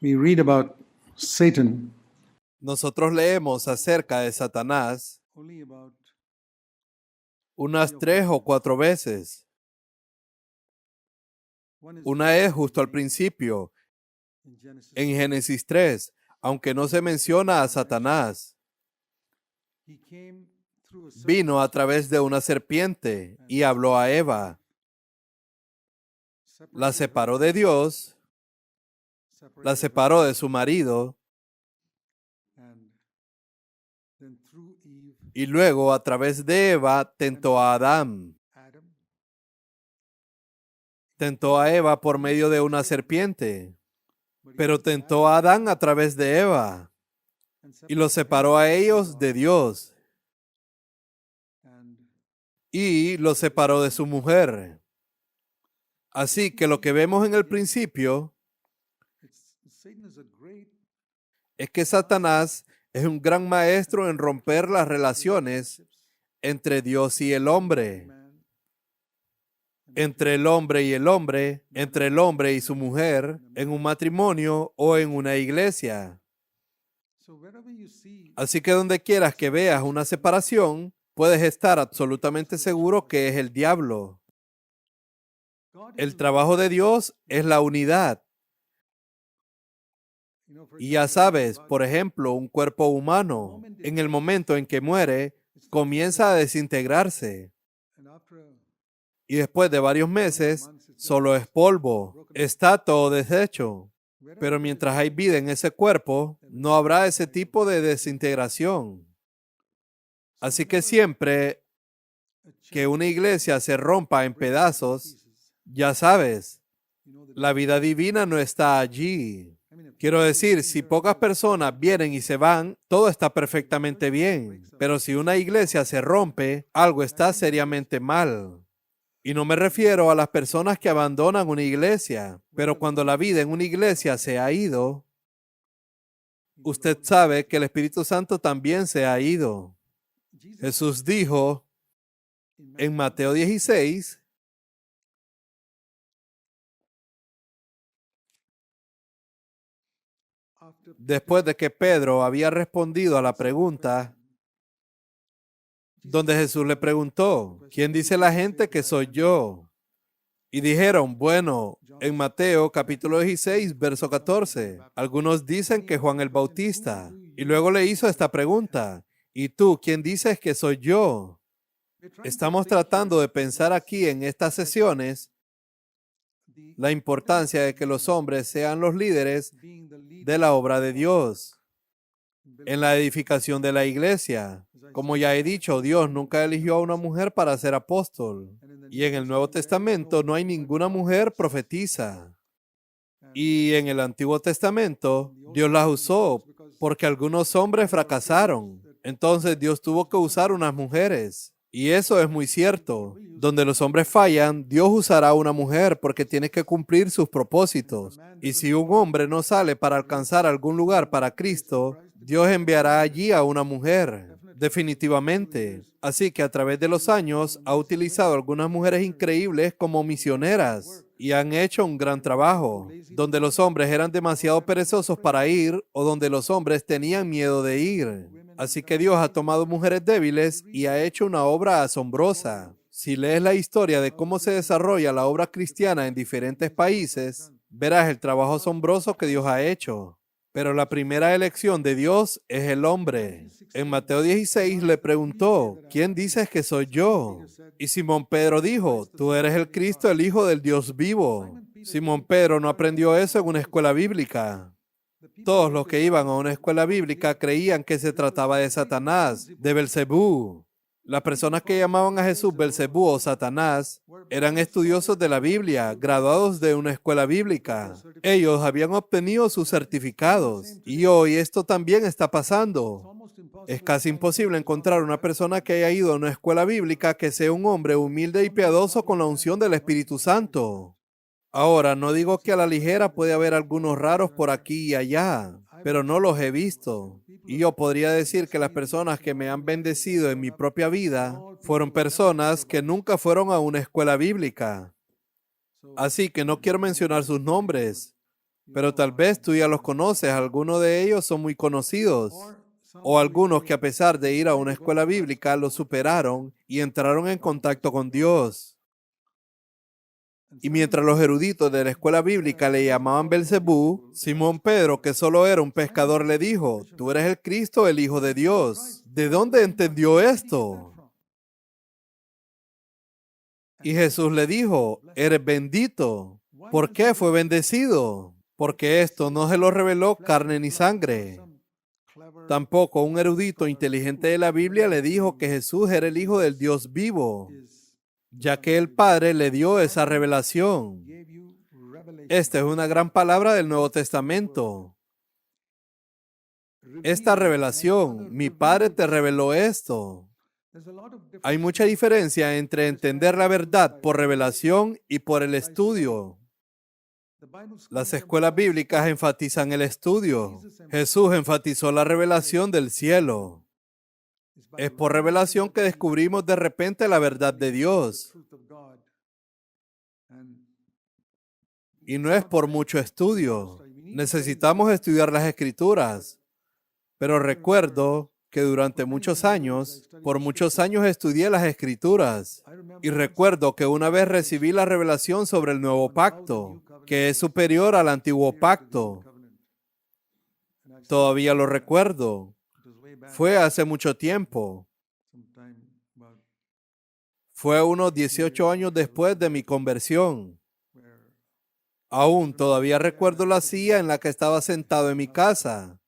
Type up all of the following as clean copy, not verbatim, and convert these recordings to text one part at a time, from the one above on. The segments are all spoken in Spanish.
we read about Satan Nosotros leemos acerca de Satanás only about unas 3 o 4 veces. one is Una es justo al principio, in Genesis. en Génesis 3, aunque no se menciona a Satanás. He came through a serpent, Vino a través de una serpiente y habló a Eva. La separated separó her, de Dios, separated la her, separó de su marido and then through Eve, y luego a través de Eva tentó a Adán. Adam, Tentó a Eva por medio de una serpiente, but he pero tempted tentó a Adam Adán a través de Eva and y los separated separó a him from ellos God, de Dios and y los separó de su mujer. Así que lo que vemos en el principio Satan is a great es que Satanás es un gran maestro en romper las relaciones entre Dios y el hombre, man, entre el hombre y el hombre, entre el hombre y su mujer, en un matrimonio o en una iglesia. so wherever you see Así que donde quieras que veas una separación, puedes estar absolutamente seguro que es el diablo. God El is, trabajo de Dios es la unidad. for Y ya example, sabes, God, por ejemplo, un cuerpo humano, en el momento en que muere, comienza a desintegrarse. and after Y después de varios meses, solo es polvo, está todo deshecho. Pero mientras hay vida en ese cuerpo, no habrá ese tipo de desintegración. Así que siempre que una iglesia se rompa en pedazos, ya sabes, la vida divina no está allí. Quiero decir, si pocas personas vienen y se van, todo está perfectamente bien. Pero si una iglesia se rompe, algo está seriamente mal. Y no me refiero a las personas que abandonan una iglesia, pero cuando la vida en una iglesia se ha ido, usted sabe que el Espíritu Santo también se ha ido. Jesús dijo en Mateo 16, después de que Pedro había respondido a la pregunta, donde Jesús le preguntó, ¿quién dice la gente que soy yo? Y dijeron, bueno, en Mateo capítulo 16, verso 14, algunos dicen que Juan el Bautista. Y luego le hizo esta pregunta, ¿y tú quién dices que soy yo? Estamos tratando de pensar aquí en estas sesiones la importancia de que los hombres sean los líderes de la obra de Dios en la edificación de la iglesia. Como ya he dicho, Dios nunca eligió a una mujer para ser apóstol. Y en el Nuevo Testamento no hay ninguna mujer profetisa. Y en el Antiguo Testamento Dios las usó porque algunos hombres fracasaron. Entonces Dios tuvo que usar unas mujeres. Y eso es muy cierto. Donde los hombres fallan, Dios usará a una mujer porque tiene que cumplir sus propósitos. Y si un hombre no sale para alcanzar algún lugar para Cristo, Dios enviará allí a una mujer, definitivamente. Así que a través de los años ha utilizado algunas mujeres increíbles como misioneras y han hecho un gran trabajo, donde los hombres eran demasiado perezosos para ir o donde los hombres tenían miedo de ir. Así que Dios ha tomado mujeres débiles y ha hecho una obra asombrosa. Si lees la historia de cómo se desarrolla la obra cristiana en diferentes países, verás el trabajo asombroso que Dios ha hecho. Pero la primera elección de Dios es el hombre. En Mateo 16 le preguntó, ¿quién dices que soy yo? Y Simón Pedro dijo, tú eres el Cristo, el Hijo del Dios vivo. Simón Pedro no aprendió eso en una escuela bíblica. Todos los que iban a una escuela bíblica creían que se trataba de Satanás, de Belcebú. Las personas que llamaban a Jesús Belcebú o Satanás eran estudiosos de la Biblia, graduados de una escuela bíblica. Ellos habían obtenido sus certificados y hoy esto también está pasando. Es casi imposible encontrar una persona que haya ido a una escuela bíblica que sea un hombre humilde y piadoso con la unción del Espíritu Santo. Ahora, no digo que a la ligera puede haber algunos raros por aquí y allá, pero no los he visto. Y yo podría decir que las personas que me han bendecido en mi propia vida fueron personas que nunca fueron a una escuela bíblica. Así que no quiero mencionar sus nombres, Pero tal vez tú ya los conoces, algunos de ellos son muy conocidos, o algunos que a pesar de ir a una escuela bíblica lo superaron y entraron en contacto con Dios. Y mientras los eruditos de la escuela bíblica le llamaban Belcebú, Simón Pedro, que solo era un pescador, le dijo: tú eres el Cristo, el Hijo de Dios. ¿De dónde entendió esto? Y Jesús le dijo: eres bendito. ¿Por qué fue bendecido? Porque esto no se lo reveló carne ni sangre. Tampoco un erudito inteligente de la Biblia le dijo que Jesús era el Hijo del Dios vivo, ya que el Padre le dio esa revelación. Esta es una gran palabra del Nuevo Testamento. Esta revelación, mi Padre te reveló esto. Hay mucha diferencia entre entender la verdad por revelación y por el estudio. Las escuelas bíblicas enfatizan el estudio. Jesús enfatizó la revelación del cielo. Es por revelación que descubrimos de repente la verdad de Dios. Y no es por mucho estudio. Necesitamos estudiar las Escrituras. Pero recuerdo que durante por muchos años estudié las Escrituras. Y recuerdo que una vez recibí la revelación sobre el nuevo pacto, que es superior al antiguo pacto. Todavía lo recuerdo. Fue hace mucho tiempo. Fue unos 18 años después de mi conversión. Aún todavía recuerdo la silla en la que estaba sentado en mi casa,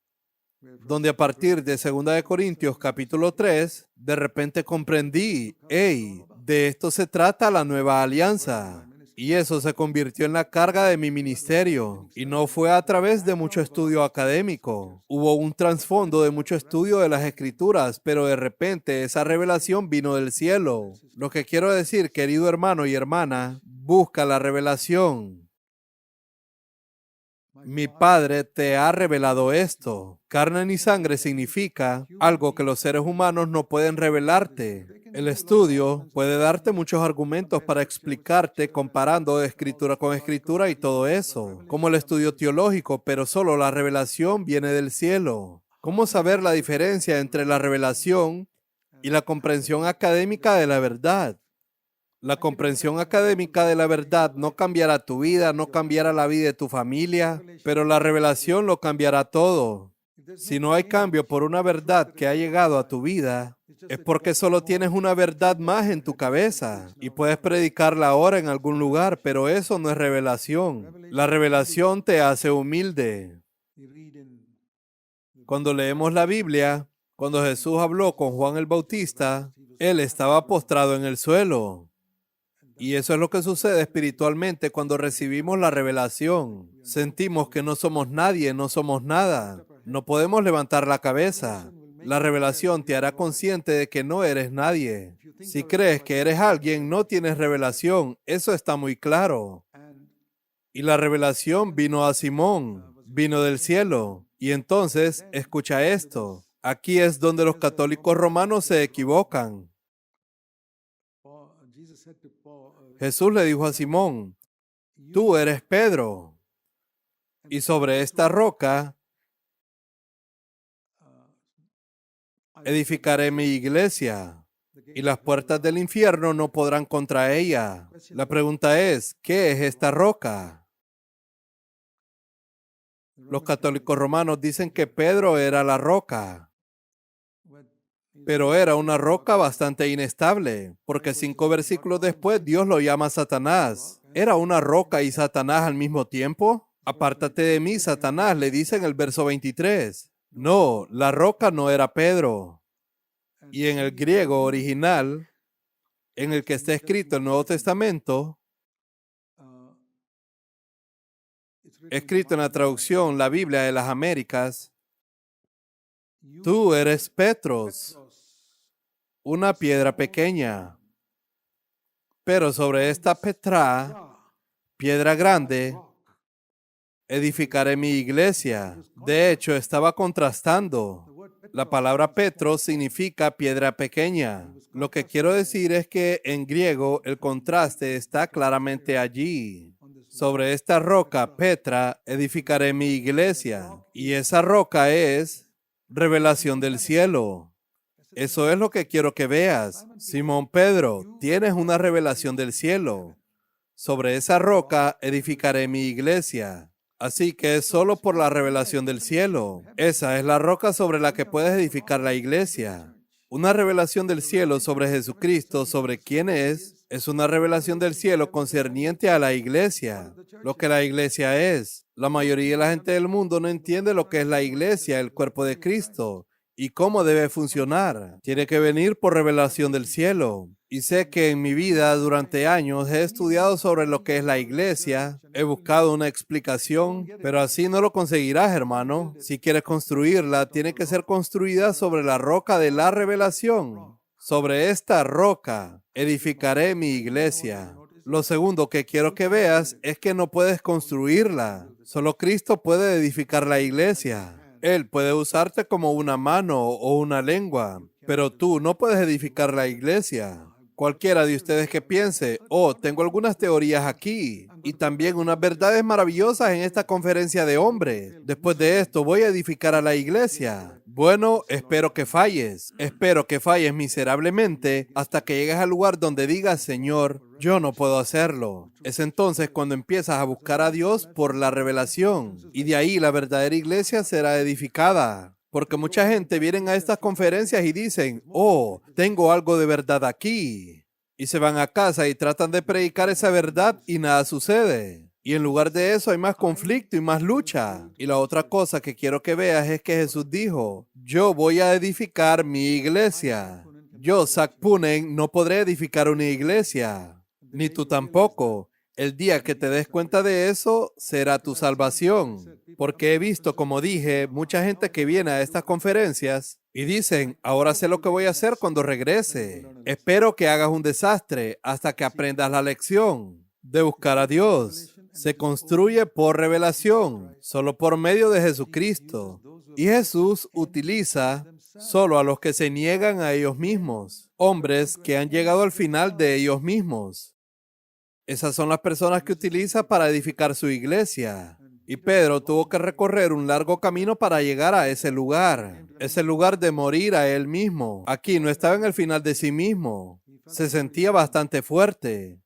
donde a partir de 2 Corintios capítulo 3, de repente comprendí, de esto se trata la nueva alianza. Y eso se convirtió en la carga de mi ministerio. Y no fue a través de mucho estudio académico. Hubo un trasfondo de mucho estudio de las Escrituras, pero de repente esa revelación vino del cielo. Lo que quiero decir, querido hermano y hermana, busca la revelación. Mi Padre te ha revelado esto. Carne ni sangre significa algo que los seres humanos no pueden revelarte. El estudio puede darte muchos argumentos para explicarte comparando escritura con escritura y todo eso, como el estudio teológico, pero solo la revelación viene del cielo. ¿Cómo saber la diferencia entre la revelación y la comprensión académica de la verdad? La comprensión académica de la verdad no cambiará tu vida, no cambiará la vida de tu familia, pero la revelación lo cambiará todo. Si no hay cambio por una verdad que ha llegado a tu vida, es porque solo tienes una verdad más en tu cabeza y puedes predicarla ahora en algún lugar, pero eso no es revelación. La revelación te hace humilde. Cuando leemos la Biblia, cuando Jesús habló con Juan el Bautista, él estaba postrado en el suelo. Y eso es lo que sucede espiritualmente cuando recibimos la revelación. Sentimos que no somos nadie, no somos nada. No podemos levantar la cabeza. La revelación te hará consciente de que no eres nadie. Si crees que eres alguien, no tienes revelación. Eso está muy claro. Y la revelación vino a Simón, vino del cielo. Y entonces, escucha esto. Aquí es donde los católicos romanos se equivocan. Jesús le dijo a Simón: tú eres Pedro, y sobre esta roca edificaré mi iglesia, y las puertas del infierno no podrán contra ella. La pregunta es, ¿qué es esta roca? Los católicos romanos dicen que Pedro era la roca, pero era una roca bastante inestable, porque 5 versículos después Dios lo llama Satanás. ¿Era una roca y Satanás al mismo tiempo? Apártate de mí, Satanás, le dice en el verso 23. No, la roca no era Pedro. Y en el griego original, en el que está escrito el Nuevo Testamento, escrito en la traducción La Biblia de las Américas, tú eres Petros, una piedra pequeña, pero sobre esta Petra, piedra grande, edificaré mi iglesia. De hecho, estaba contrastando. La palabra Petro significa piedra pequeña. Lo que quiero decir es que en griego el contraste está claramente allí. Sobre esta roca, Petra, edificaré mi iglesia. Y esa roca es revelación del cielo. Eso es lo que quiero que veas. Simón Pedro, tienes una revelación del cielo. Sobre esa roca edificaré mi iglesia. Así que es solo por la revelación del cielo. Esa es la roca sobre la que puedes edificar la iglesia. Una revelación del cielo sobre Jesucristo, sobre quién es una revelación del cielo concerniente a la iglesia, lo que la iglesia es. La mayoría de la gente del mundo no entiende lo que es la iglesia, el cuerpo de Cristo, y cómo debe funcionar. Tiene que venir por revelación del cielo. Y sé que en mi vida durante años he estudiado sobre lo que es la iglesia, he buscado una explicación, pero así no lo conseguirás, hermano. Si quieres construirla, tiene que ser construida sobre la roca de la revelación. Sobre esta roca edificaré mi iglesia. Lo segundo que quiero que veas es que no puedes construirla. Solo Cristo puede edificar la iglesia. Él puede usarte como una mano o una lengua, pero tú no puedes edificar la iglesia. Cualquiera de ustedes que piense, tengo algunas teorías aquí y también unas verdades maravillosas en esta conferencia de hombres. Después de esto voy a edificar a la iglesia. Bueno, espero que falles. Espero que falles miserablemente hasta que llegues al lugar donde digas, Señor, yo no puedo hacerlo. Es entonces cuando empiezas a buscar a Dios por la revelación y de ahí la verdadera iglesia será edificada. Porque mucha gente viene a estas conferencias y dicen, tengo algo de verdad aquí. Y se van a casa y tratan de predicar esa verdad y nada sucede. Y en lugar de eso hay más conflicto y más lucha. Y la otra cosa que quiero que veas es que Jesús dijo, yo voy a edificar mi iglesia. Yo, Zach Punen, no podré edificar una iglesia. Ni tú tampoco. El día que te des cuenta de eso, será tu salvación. Porque he visto, como dije, mucha gente que viene a estas conferencias y dicen, ahora sé lo que voy a hacer cuando regrese. Espero que hagas un desastre hasta que aprendas la lección de buscar a Dios. Se construye por revelación, solo por medio de Jesucristo. Y Jesús utiliza solo a los que se niegan a ellos mismos, hombres que han llegado al final de ellos mismos. Esas son las personas que utiliza para edificar su iglesia. Y Pedro tuvo que recorrer un largo camino para llegar a ese lugar de morir a él mismo. Aquí no estaba en el final de sí mismo. Se sentía bastante fuerte.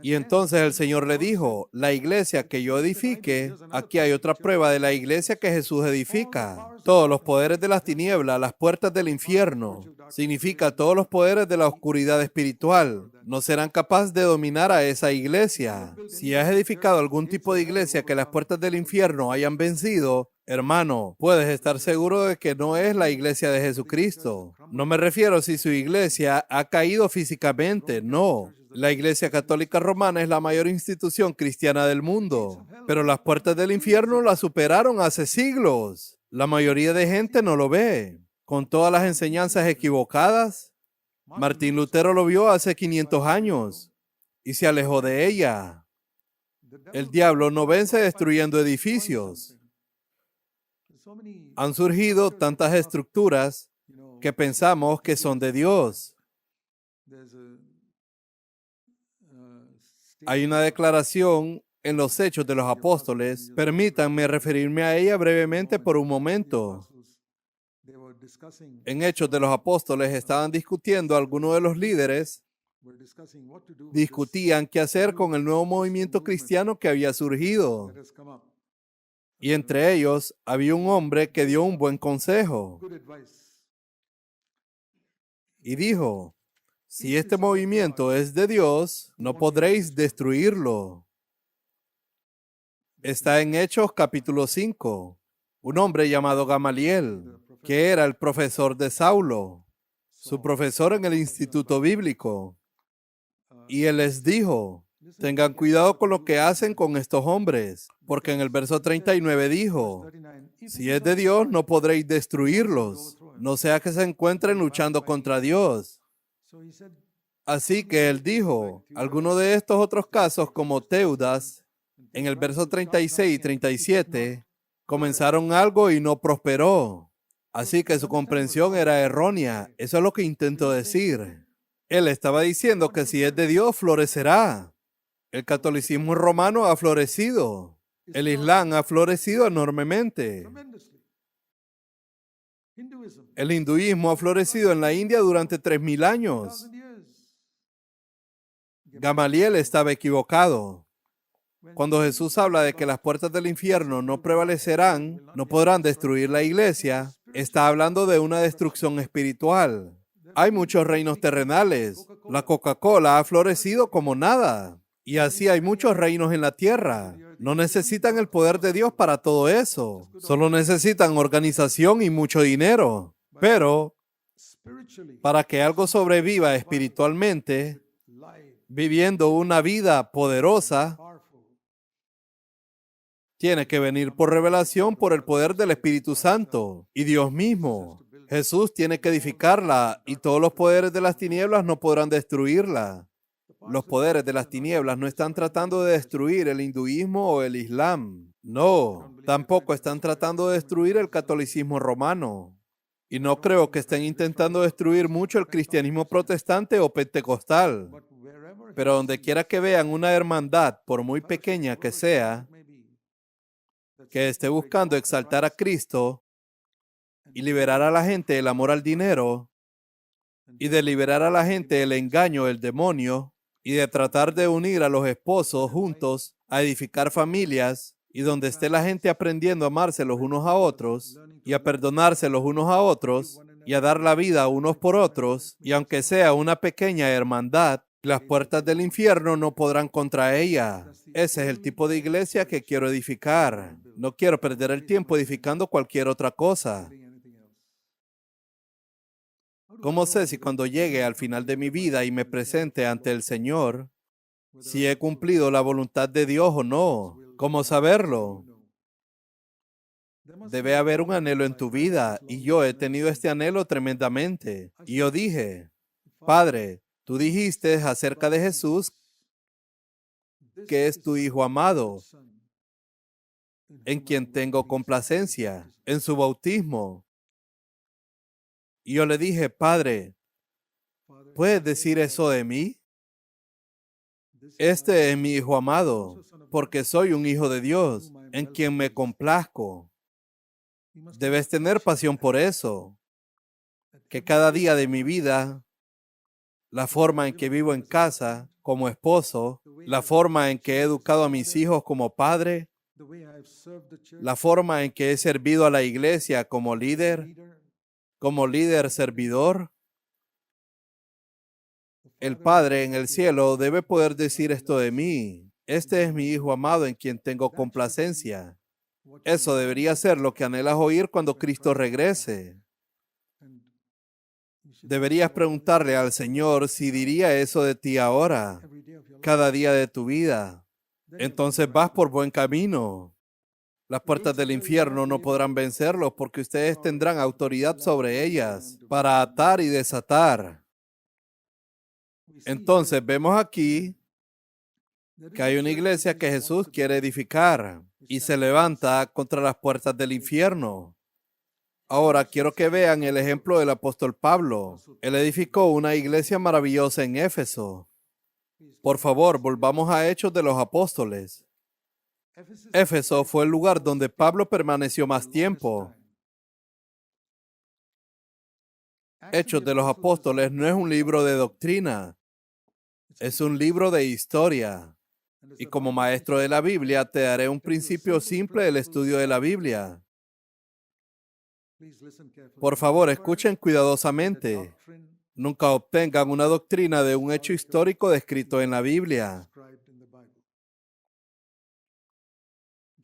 Y entonces el Señor le dijo, la iglesia que yo edifique, aquí hay otra prueba de la iglesia que Jesús edifica. Todos los poderes de las tinieblas, las puertas del infierno, significa todos los poderes de la oscuridad espiritual, no serán capaces de dominar a esa iglesia. Si has edificado algún tipo de iglesia que las puertas del infierno hayan vencido, hermano, puedes estar seguro de que no es la iglesia de Jesucristo. No me refiero si su iglesia ha caído físicamente, no. La Iglesia Católica Romana es la mayor institución cristiana del mundo, pero las puertas del infierno la superaron hace siglos. La mayoría de gente no lo ve. Con todas las enseñanzas equivocadas, Martín Lutero lo vio hace 500 años y se alejó de ella. El diablo no vence destruyendo edificios. Han surgido tantas estructuras que pensamos que son de Dios. Hay una declaración en los Hechos de los Apóstoles. Permítanme referirme a ella brevemente por un momento. En Hechos de los Apóstoles estaban discutiendo algunos de los líderes, discutían qué hacer con el nuevo movimiento cristiano que había surgido. Y entre ellos había un hombre que dio un buen consejo. Y dijo, si este movimiento es de Dios, no podréis destruirlo. Está en Hechos capítulo 5. Un hombre llamado Gamaliel, que era el profesor de Saulo, su profesor en el instituto bíblico. Y él les dijo, tengan cuidado con lo que hacen con estos hombres, porque en el verso 39 dijo, si es de Dios, no podréis destruirlos, no sea que se encuentren luchando contra Dios. Así que él dijo, algunos de estos otros casos como Teudas, en el verso 36 y 37, comenzaron algo y no prosperó. Así que su comprensión era errónea. Eso es lo que intento decir. Él estaba diciendo que si es de Dios, florecerá. El catolicismo romano ha florecido. El Islam ha florecido enormemente. tremendously. Hinduism, El hinduismo ha florecido en la India durante 3000 años. 1,000 years. Gamaliel estaba equivocado. Cuando Jesús habla de que las puertas del infierno no prevalecerán, no podrán destruir la iglesia, está hablando de una destrucción espiritual. Hay muchos reinos terrenales. La Coca-Cola ha florecido como nada. Y así hay muchos reinos en la tierra. No necesitan el poder de Dios para todo eso. Solo necesitan organización y mucho dinero. Pero Spiritually, para que algo sobreviva espiritualmente, life, viviendo una vida poderosa, powerful. tiene que venir por revelación por el poder del Espíritu Santo y Dios mismo. Jesús tiene que edificarla y todos los poderes de las tinieblas no podrán destruirla. Los poderes de las tinieblas no están tratando de destruir el hinduismo o el islam. No, tampoco están tratando de destruir el catolicismo romano. Y no creo que estén intentando destruir mucho el cristianismo protestante o pentecostal. But wherever Pero donde quiera que vean una hermandad, por muy pequeña que sea, que esté buscando exaltar a Cristo y liberar a la gente del amor al dinero y de liberar a la gente del engaño del demonio y de tratar de unir a los esposos juntos a edificar familias y donde esté la gente aprendiendo a amarse los unos a otros y a perdonarse los unos a otros y a dar la vida unos por otros, y aunque sea una pequeña hermandad, las puertas del infierno no podrán contra ella. Ese es el tipo de iglesia que quiero edificar. No quiero perder el tiempo edificando cualquier otra cosa. ¿Cómo sé si cuando llegue al final de mi vida y me presente ante el Señor, si he cumplido la voluntad de Dios o no? ¿Cómo saberlo? Debe haber un anhelo en tu vida, y yo he tenido este anhelo tremendamente. Y yo dije, Padre, tú dijiste acerca de Jesús que es tu Hijo amado, en quien tengo complacencia, en su bautismo. Y yo le dije, Padre, ¿puedes decir eso de mí? Este es mi Hijo amado, porque soy un hijo de Dios, en quien me complazco. Debes tener pasión por eso, que cada día de mi vida, la forma en que vivo en casa, como esposo, la forma en que he educado a mis hijos como padre, la forma en que he servido a la iglesia como líder servidor, el Padre en el cielo debe poder decir esto de mí. Este es mi Hijo amado en quien tengo complacencia. Eso debería ser lo que anhelas oír cuando Cristo regrese. Deberías preguntarle al Señor si diría eso de ti ahora, cada día de tu vida. Entonces vas por buen camino. Las puertas del infierno no podrán vencerlos porque ustedes tendrán autoridad sobre ellas para atar y desatar. Entonces vemos aquí que hay una iglesia que Jesús quiere edificar y se levanta contra las puertas del infierno. Ahora quiero que vean el ejemplo del apóstol Pablo. Él edificó una iglesia maravillosa en Éfeso. Por favor, volvamos a Hechos de los Apóstoles. Éfeso fue el lugar donde Pablo permaneció más tiempo. Hechos de los Apóstoles no es un libro de doctrina, es un libro de historia. Y como maestro de la Biblia, te daré un principio simple del estudio de la Biblia. Por favor, escuchen cuidadosamente. Nunca obtengan una doctrina de un hecho histórico descrito en la Biblia.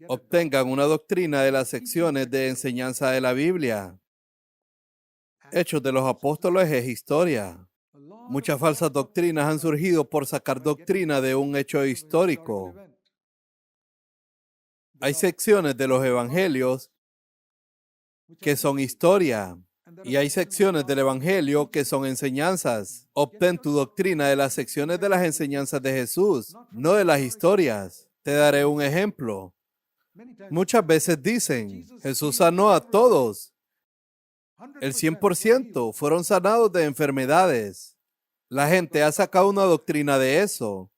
Obtengan una doctrina de las secciones de enseñanza de la Biblia. Hechos de los Apóstoles es historia. Muchas falsas doctrinas han surgido por sacar doctrina de un hecho histórico. Hay secciones de los evangelios que son historia y hay secciones del evangelio que son enseñanzas. Obtén tu doctrina de las secciones de las enseñanzas de Jesús, no de las historias. Te daré un ejemplo. Muchas veces dicen, Jesús sanó a todos. El 100% fueron sanados de enfermedades. La gente ha sacado una doctrina de eso.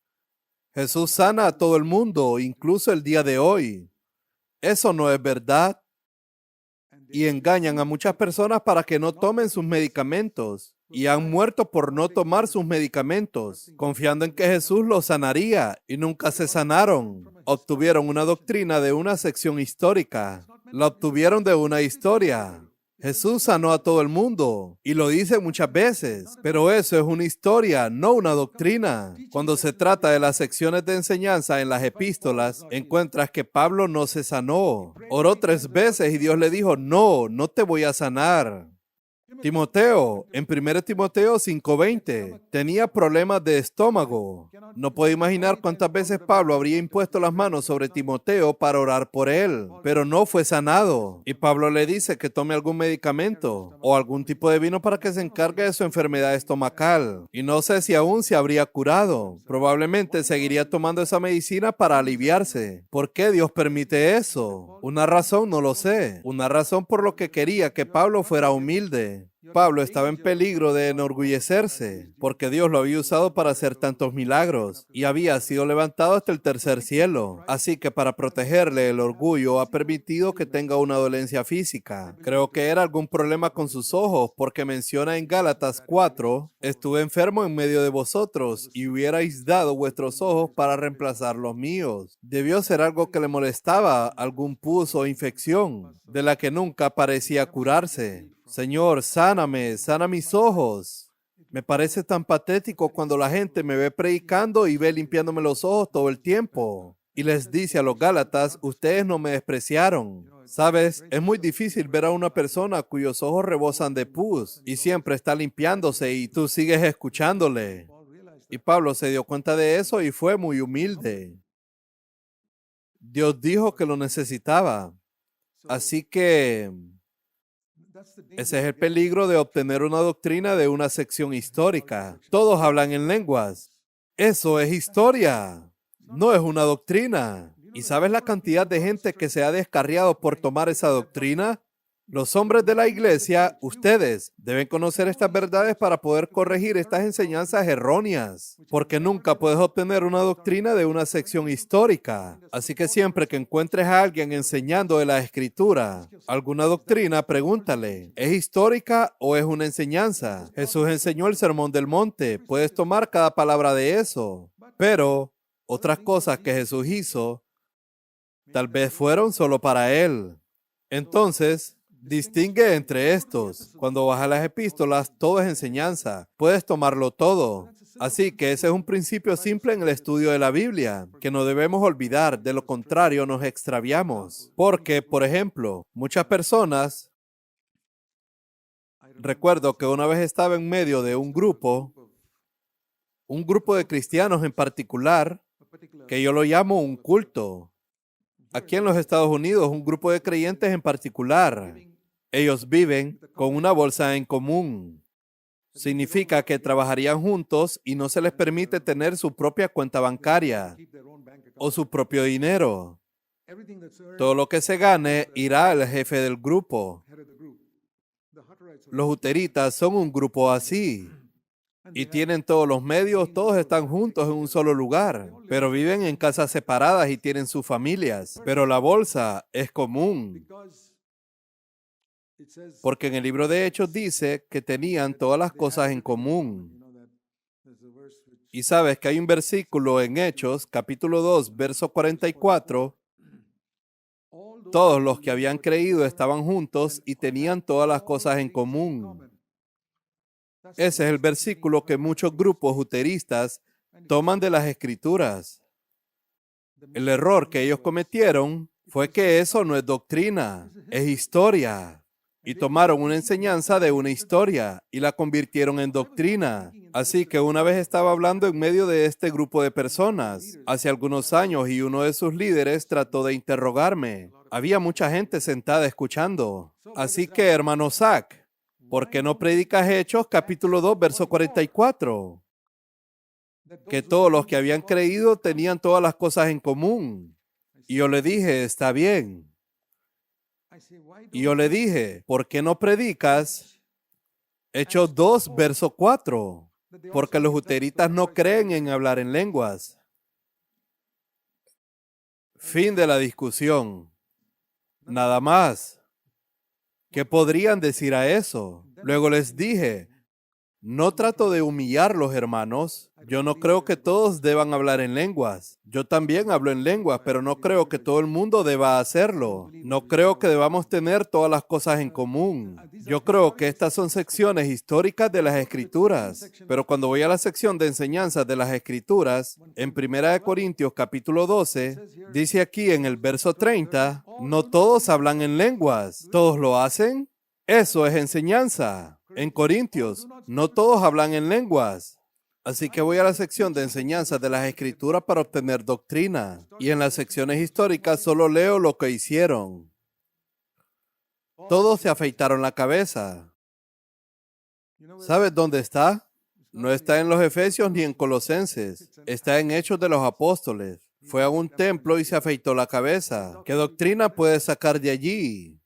Jesús sana a todo el mundo, incluso el día de hoy. Eso no es verdad. Y engañan a muchas personas para que no tomen sus medicamentos. Y han muerto por no tomar sus medicamentos, confiando en que Jesús los sanaría y nunca se sanaron. Obtuvieron una doctrina de una sección histórica. La obtuvieron de una historia. Jesús sanó a todo el mundo y lo dice muchas veces, pero eso es una historia, no una doctrina. Cuando se trata de las secciones de enseñanza en las epístolas, encuentras que Pablo no se sanó. Oró 3 veces y Dios le dijo, no, no te voy a sanar. Timoteo, en 1 Timoteo 5:20, tenía problemas de estómago. No puedo imaginar cuántas veces Pablo habría impuesto las manos sobre Timoteo para orar por él, pero no fue sanado. Y Pablo le dice que tome algún medicamento o algún tipo de vino para que se encargue de su enfermedad estomacal. Y no sé si aún se habría curado. Probablemente seguiría tomando esa medicina para aliviarse. ¿Por qué Dios permite eso? Una razón no lo sé. Una razón por lo que quería que Pablo fuera humilde. Pablo estaba en peligro de enorgullecerse, porque Dios lo había usado para hacer tantos milagros y había sido levantado hasta el 3er cielo. Así que para protegerle el orgullo ha permitido que tenga una dolencia física. Creo que era algún problema con sus ojos, porque menciona en Gálatas 4, estuve enfermo en medio de vosotros y hubierais dado vuestros ojos para reemplazar los míos. Debió ser algo que le molestaba, algún pus o infección, de la que nunca parecía curarse. Señor, sáname, sana mis ojos. Me parece tan patético cuando la gente me ve predicando y ve limpiándome los ojos todo el tiempo. Y les dice a los Gálatas, ustedes no me despreciaron. Sabes, es muy difícil ver a una persona cuyos ojos rebosan de pus y siempre está limpiándose y tú sigues escuchándole. Y Pablo se dio cuenta de eso y fue muy humilde. Dios dijo que lo necesitaba. Así que ese es el peligro de obtener una doctrina de una sección histórica. Todos hablan en lenguas. Eso es historia. No es una doctrina. ¿Y sabes la cantidad de gente que se ha descarriado por tomar esa doctrina? Los hombres de la iglesia, ustedes, deben conocer estas verdades para poder corregir estas enseñanzas erróneas, porque nunca puedes obtener una doctrina de una sección histórica. Así que siempre que encuentres a alguien enseñando de la Escritura, alguna doctrina, pregúntale, ¿es histórica o es una enseñanza? Jesús enseñó el Sermón del Monte, puedes tomar cada palabra de eso, pero otras cosas que Jesús hizo, tal vez fueron solo para Él. Entonces, distingue entre estos. Cuando vas a las epístolas, todo es enseñanza. Puedes tomarlo todo. Así que ese es un principio simple en el estudio de la Biblia, que no debemos olvidar, de lo contrario nos extraviamos. Porque, por ejemplo, muchas personas... Recuerdo que una vez estaba en medio de un grupo de cristianos en particular, que yo lo llamo un culto. Aquí en los Estados Unidos, un grupo de creyentes en particular. Ellos viven con una bolsa en común. Significa que trabajarían juntos y no se les permite tener su propia cuenta bancaria o su propio dinero. Todo lo que se gane irá al jefe del grupo. Los Hutteritas son un grupo así. Y tienen todos los medios, todos están juntos en un solo lugar, pero viven en casas separadas y tienen sus familias. Pero la bolsa es común. Porque en el libro de Hechos dice que tenían todas las cosas en común. Y sabes que hay un versículo en Hechos, capítulo 2, verso 44. Todos los que habían creído estaban juntos y tenían todas las cosas en común. Ese es el versículo que muchos grupos juteristas toman de las Escrituras. El error que ellos cometieron fue que eso no es doctrina, es historia. Y tomaron una enseñanza de una historia y la convirtieron en doctrina. Así que una vez estaba hablando en medio de este grupo de personas hace algunos años y uno de sus líderes trató de interrogarme. Había mucha gente sentada escuchando. Así que, hermano Zach, ¿por qué no predicas Hechos capítulo 2, verso 44? Que todos los que habían creído tenían todas las cosas en común. Y yo le dije, está bien. Y yo le dije, ¿por qué no predicas Hechos 2, verso 4? Porque los juteritas no creen en hablar en lenguas. Fin de la discusión. Nada más. ¿Qué podrían decir a eso? Luego les dije, no trato de humillarlos, hermanos. Yo no creo que todos deban hablar en lenguas. Yo también hablo en lenguas, pero no creo que todo el mundo deba hacerlo. No creo que debamos tener todas las cosas en común. Yo creo que estas son secciones históricas de las Escrituras. Pero cuando voy a la sección de enseñanzas de las Escrituras, en 1 Corintios capítulo 12, dice aquí en el verso 30, no todos hablan en lenguas. ¿Todos lo hacen? Eso es enseñanza. En Corintios, no todos hablan en lenguas. Así que voy a la sección de enseñanzas de las Escrituras para obtener doctrina. Y en las secciones históricas solo leo lo que hicieron. Todos se afeitaron la cabeza. ¿Sabes dónde está? No está en los Efesios ni en Colosenses. Está en Hechos de los Apóstoles. Fue a un templo y se afeitó la cabeza. ¿Qué doctrina puedes sacar de allí?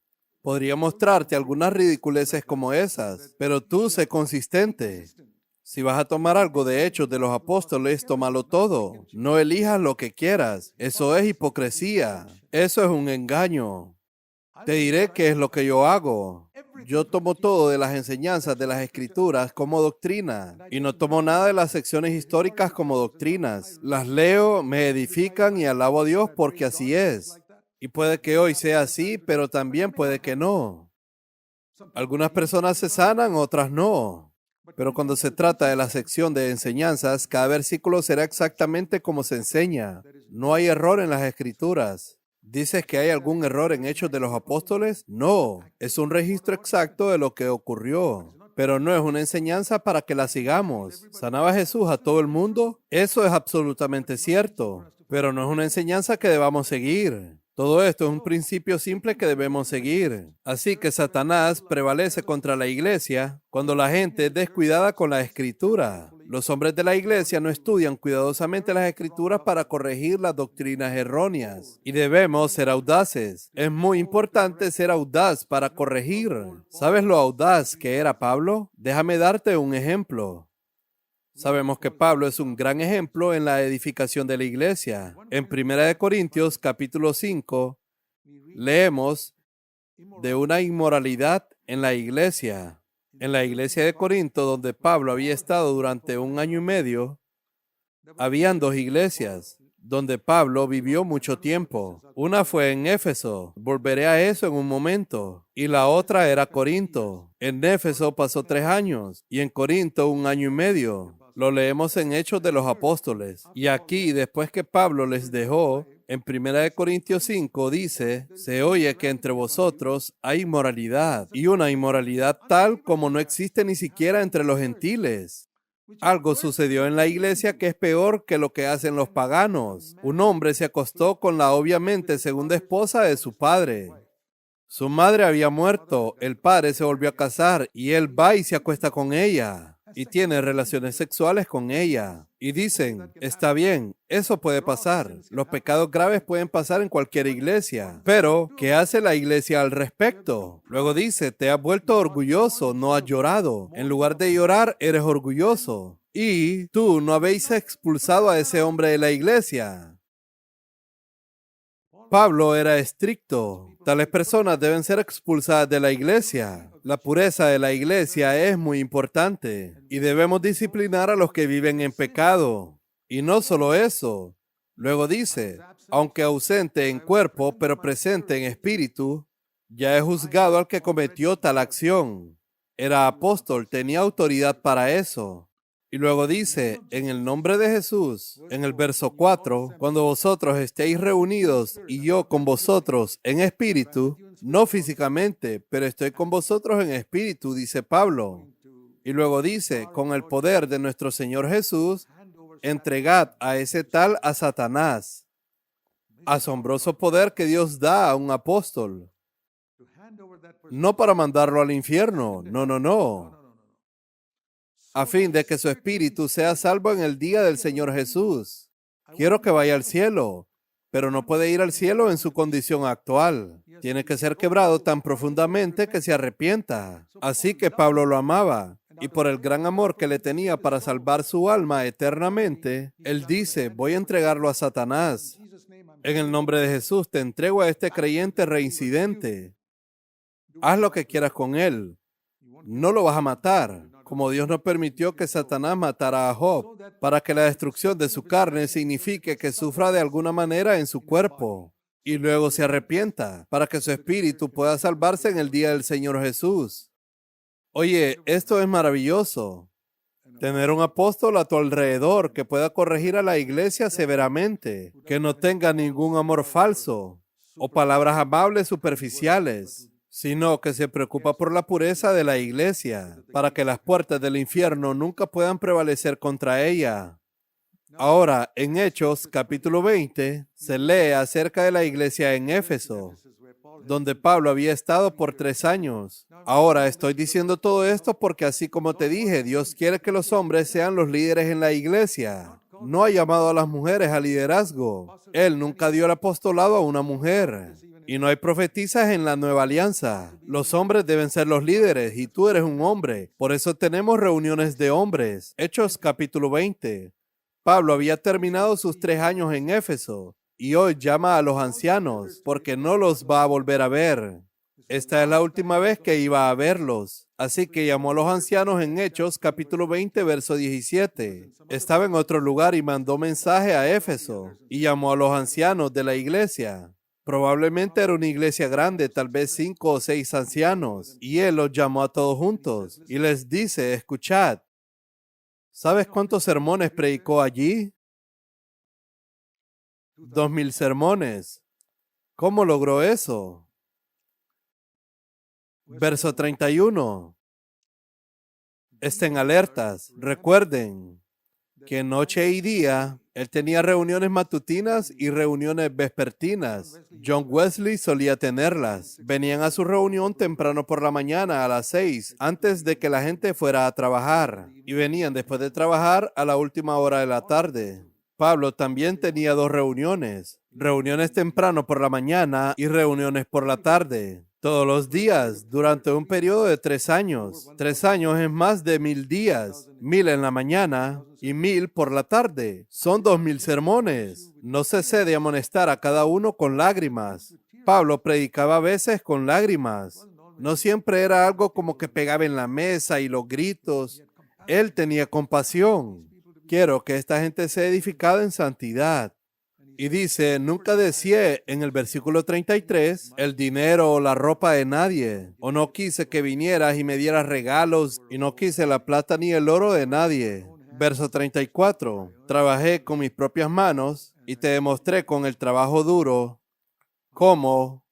Podría mostrarte algunas ridiculeces como esas, pero tú sé consistente. Si vas a tomar algo de Hechos de los Apóstoles, tómalo todo. No elijas lo que quieras. Eso es hipocresía. Eso es un engaño. Te diré qué es lo que yo hago. Yo tomo todo de las enseñanzas de las Escrituras como doctrina y no tomo nada de las secciones históricas como doctrinas. Las leo, me edifican y alabo a Dios porque así es. Y puede que hoy sea así, pero también puede que no. Algunas personas se sanan, otras no. Pero cuando se trata de la sección de enseñanzas, cada versículo será exactamente como se enseña. No hay error en las Escrituras. ¿Dices que hay algún error en Hechos de los Apóstoles? No, es un registro exacto de lo que ocurrió. Pero no es una enseñanza para que la sigamos. ¿Sanaba Jesús a todo el mundo? Eso es absolutamente cierto. Pero no es una enseñanza que debamos seguir. Todo esto es un principio simple que debemos seguir. Así que Satanás prevalece contra la iglesia cuando la gente es descuidada con la Escritura. Los hombres de la iglesia no estudian cuidadosamente las Escrituras para corregir las doctrinas erróneas. Y debemos ser audaces. Es muy importante ser audaz para corregir. ¿Sabes lo audaz que era Pablo? Déjame darte un ejemplo. Sabemos que Pablo es un gran ejemplo en la edificación de la iglesia. En 1 Corintios capítulo 5, leemos de una inmoralidad en la iglesia. En la iglesia de Corinto, donde Pablo había estado durante 1 año y medio, habían dos iglesias donde Pablo vivió mucho tiempo. Una fue en Éfeso, volveré a eso en un momento, y la otra era Corinto. En Éfeso pasó 3 años y en Corinto 1 año y medio. Lo leemos en Hechos de los Apóstoles. Y aquí, después que Pablo les dejó, en 1 Corintios 5 dice, se oye que entre vosotros hay inmoralidad, y una inmoralidad tal como no existe ni siquiera entre los gentiles. Algo sucedió en la iglesia que es peor que lo que hacen los paganos. Un hombre se acostó con la obviamente segunda esposa de su padre. Su madre había muerto, el padre se volvió a casar y él va y se acuesta con ella y tiene relaciones sexuales con ella. Y dicen, está bien, eso puede pasar. Los pecados graves pueden pasar en cualquier iglesia. Pero, ¿qué hace la iglesia al respecto? Luego dice, te has vuelto orgulloso, no has llorado. En lugar de llorar, eres orgulloso. Y tú no habéis expulsado a ese hombre de la iglesia. Pablo era estricto. Tales personas deben ser expulsadas de la iglesia. La pureza de la iglesia es muy importante y debemos disciplinar a los que viven en pecado. Y no solo eso. Luego dice, aunque ausente en cuerpo, pero presente en espíritu, ya he juzgado al que cometió tal acción. Era apóstol, tenía autoridad para eso. Y luego dice, en el nombre de Jesús, en el verso 4, cuando vosotros estéis reunidos y yo con vosotros en espíritu, no físicamente, pero estoy con vosotros en espíritu, dice Pablo. Y luego dice, con el poder de nuestro Señor Jesús, entregad a ese tal a Satanás. Asombroso poder que Dios da a un apóstol. No para mandarlo al infierno, no. A fin de que su espíritu sea salvo en el día del Señor Jesús. Quiero que vaya al cielo, pero no puede ir al cielo en su condición actual. Tiene que ser quebrado tan profundamente que se arrepienta. Así que Pablo lo amaba, y por el gran amor que le tenía para salvar su alma eternamente, él dice, voy a entregarlo a Satanás. En el nombre de Jesús te entrego a este creyente reincidente. Haz lo que quieras con él. No lo vas a matar, como Dios no permitió que Satanás matara a Job, para que la destrucción de su carne signifique que sufra de alguna manera en su cuerpo y luego se arrepienta, para que su espíritu pueda salvarse en el día del Señor Jesús. Oye, esto es maravilloso. Tener un apóstol a tu alrededor que pueda corregir a la iglesia severamente, que no tenga ningún amor falso o palabras amables superficiales, sino que se preocupa por la pureza de la iglesia, para que las puertas del infierno nunca puedan prevalecer contra ella. Ahora, en Hechos capítulo 20, se lee acerca de la iglesia en Éfeso, donde Pablo había estado por 3 años. Ahora estoy diciendo todo esto porque así como te dije, Dios quiere que los hombres sean los líderes en la iglesia. No ha llamado a las mujeres al liderazgo. Él nunca dio el apostolado a una mujer. Y no hay profetisas en la nueva alianza. Los hombres deben ser los líderes y tú eres un hombre. Por eso tenemos reuniones de hombres. Hechos capítulo 20. Pablo había terminado sus 3 años en Éfeso y hoy llama a los ancianos porque no los va a volver a ver. Esta es la última vez que iba a verlos. Así que llamó a los ancianos en Hechos capítulo 20, verso 17. Estaba en otro lugar y mandó mensaje a Éfeso y llamó a los ancianos de la iglesia. Probablemente era una iglesia grande, tal vez 5 o 6 ancianos, y él los llamó a todos juntos y les dice, escuchad. ¿Sabes cuántos sermones predicó allí? 2,000 sermones. ¿Cómo logró eso? Verso 31. Estén alertas. Recuerden que noche y día él tenía reuniones matutinas y reuniones vespertinas. John Wesley solía tenerlas. Venían a su reunión temprano por la mañana a las 6, antes de que la gente fuera a trabajar. Y venían después de trabajar a la última hora de la tarde. Pablo también tenía 2 reuniones. Reuniones temprano por la mañana y reuniones por la tarde. Todos los días, durante un periodo de 3 años. 3 años es más de 1,000 días. 1,000 en la mañana y 1,000 por la tarde. Son 2,000 sermones. No cesé de amonestar a cada uno con lágrimas. Pablo predicaba a veces con lágrimas. No siempre era algo como que pegaba en la mesa y los gritos. Él tenía compasión. Quiero que esta gente sea edificada en santidad. Y dice, nunca deseé en el versículo 33 el dinero o la ropa de nadie, o no quise que vinieras y me dieras regalos, y no quise la plata ni el oro de nadie. Verso 34, trabajé con mis propias manos y te demostré con el trabajo duro cómo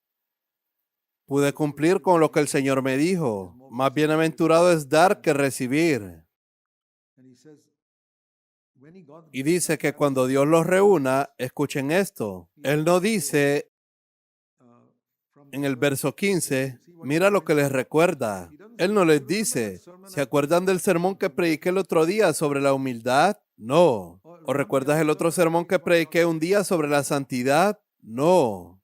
pude cumplir con lo que el Señor me dijo. Más bienaventurado es dar que recibir. Y dice que cuando Dios los reúna, escuchen esto. Él no dice en el verso 15, mira lo que les recuerda. Él no les dice, ¿se acuerdan del sermón que prediqué el otro día sobre la humildad? No. ¿O recuerdas el otro sermón que prediqué un día sobre la santidad? No.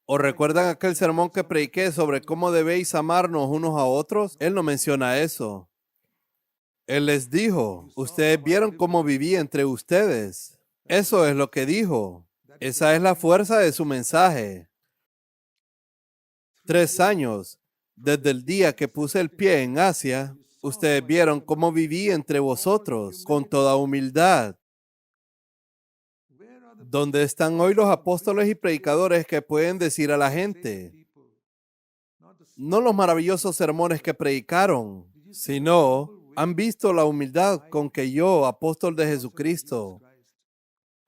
¿O recuerdan aquel sermón que prediqué sobre cómo debéis amarnos unos a otros? Él no menciona eso. Él les dijo, ustedes vieron cómo viví entre ustedes. Eso es lo que dijo. Esa es la fuerza de su mensaje. 3 años, desde el día que puse el pie en Asia, ustedes vieron cómo viví entre vosotros con toda humildad. ¿Dónde están hoy los apóstoles y predicadores que pueden decir a la gente? No los maravillosos sermones que predicaron, sino han visto la humildad con que yo, apóstol de Jesucristo,